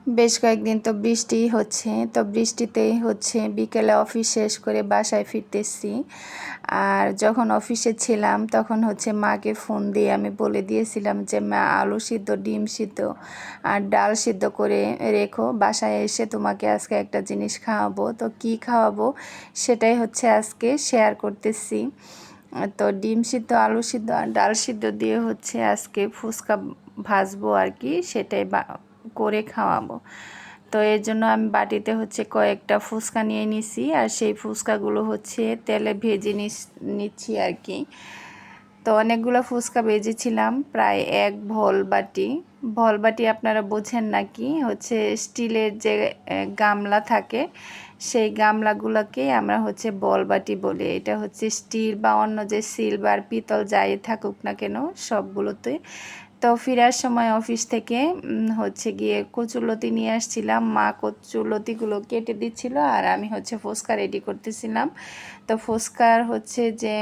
বেশ কয়েকদিন তো বৃষ্টি হচ্ছে, তো বৃষ্টিতেই বিকেলে অফিস শেষ করে বাসায় ফিরতেছি। আর যখন অফিসে ছিলাম তখন মাকে ফোন দিয়ে আমি বলে দিয়েছিলাম যে মা, আলু সিদ্ধ, ডিম সিদ্ধ আর ডাল সিদ্ধ করে রেখো, বাসায় এসে তোমাকে আজকে একটা জিনিস খাওয়াবো। তো কি খাওয়াবো সেটাই আজকে শেয়ার করতেছি। তো ডিম সিদ্ধ, আলু সিদ্ধ আর ডাল সিদ্ধ দিয়ে আজকে ফুচকা ভাজবো আর কি, সেটাই করে খাওয়াবো। তো এর জন্য আমি বাটিতে কয়েকটা ফুচকা নিয়ে নিছি, আর সেই ফুচকাগুলো তেলে ভেজে নিচ্ছি আর কি। তো অনেকগুলো ফুচকা ভেজেছিলাম, প্রায় এক ভল বাটি আপনারা বোঝেন নাকি, স্টিলের যে গামলা থাকে, সেই গামলাগুলোকে আমরা বল বাটি বলি। এটা স্টিল বা অন্য যে সিলভার, পিতল যাই থাকুক না কেন সবগুলোতে। তো ফেরার সময় অফিস থেকে গিয়ে কচুরলতি নিয়ে আসছিলাম, মা কচুরলতিগুলো কেটে দিচ্ছিল আর আমি ফুচকা রেডি করতেছিলাম। তো ফুচকার যে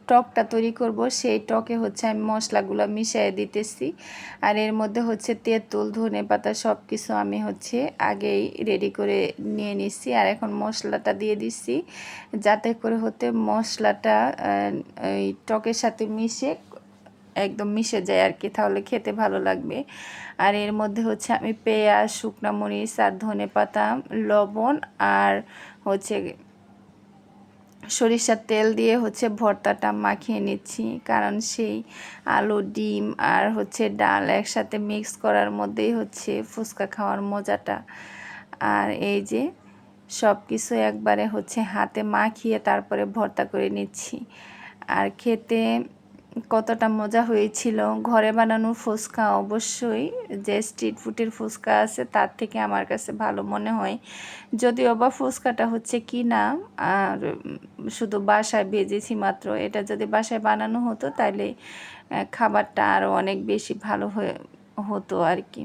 টকটা তৈরি করব, সেই টকে আমি মশলাগুলো মিশিয়ে দিতেছি। আর এর মধ্যে তেঁতুল, ধনেপাতা সব কিছু আমি আগেই রেডি করে নিয়ে নিচ্ছি। আর এখন মশলাটা দিয়ে দিচ্ছি, যাতে করে মশলাটা এই টকের সাথে একদম মিশে যায় আর কি, তাহলে খেতে ভালো লাগবে। আর এর মধ্যে আমি পেঁয়াজ, শুকনো মরিচ আর ধনেপাতা, লবণ আর সরিষার তেল দিয়ে ভর্তাটা মাখিয়ে নিচ্ছি, কারণ সেই আলু, ডিম আর ডাল একসাথে মিক্স করার মধ্যেই ফুচকা খাওয়ার মজাটা। আর এই যে সব কিছু একবারে হাতে মাখিয়ে তারপরে ভর্তা করে নিচ্ছি। আর খেতে কতটা মজা হয়েছিল। ঘরে বানানোর ফুচকা অবশ্যই যে স্ট্রিট ফুডের ফুচকা আছে তার থেকে আমার কাছে ভালো মনে হয়। যদিও বা ফুচকাটা কিনা আর শুধু বাসায় ভেজেছি মাত্র, এটা যদি বাসায় বানানো হতো তাহলে খাবারটা আরও অনেক বেশি ভালো হতো আর কি।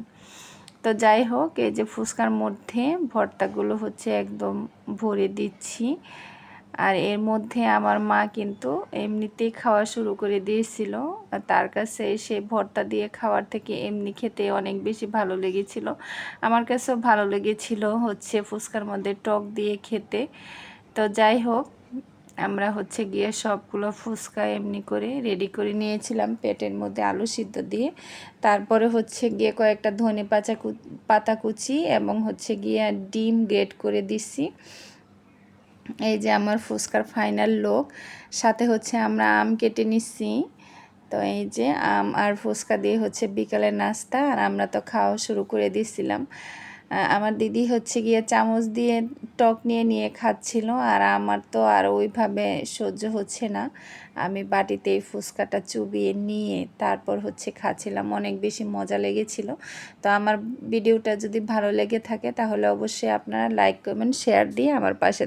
তো যাই হোক, এই যে ফুচকার মধ্যে ভর্তাগুলো একদম ভরে দিচ্ছি। আর এর মধ্যে আমার মা কিন্তু এমনিতেই খাওয়া শুরু করে দিয়েছিল, তার কাছে সে ভর্তা দিয়ে খাওয়ার থেকে এমনি খেতে অনেক বেশি ভালো লেগেছিল। আমার কাছেও ভালো লেগেছিল ফুচকার মধ্যে টক দিয়ে খেতে। তো যাই হোক, আমরা গিয়ে সবগুলো ফুচকা এমনি করে রেডি করে নিয়েছিলাম পেটের মধ্যে আলু সিদ্ধ দিয়ে। তারপরে গিয়ে কয়েকটা ধনে পাতা কুচি এবং গিয়ে ডিম গ্রেট করে দিচ্ছি। এই যে আমার ফুচকার ফাইনাল লুক। সাথে আমরা আম কেটে নিচ্ছি। তো এই যে আম আর ফুচকা দিয়ে বিকালের নাস্তা, আর আমরা তো খাওয়া শুরু করে দিয়েছিলাম। আমার দিদি গিয়ে চামচ দিয়ে টক নিয়ে নিয়ে খাচ্ছিল, আর আমার তো আর ওইভাবে সহ্য হচ্ছে না। আমি বাটিতে এই ফুচকাটা চুবিয়ে নিয়ে তারপর খাচ্ছিলাম, অনেক বেশি মজা লেগেছিল। তো আমার ভিডিওটা যদি ভালো লেগে থাকে তাহলে অবশ্যই আপনারা লাইক, কমেন্ট, শেয়ার দিয়ে আমার পাশে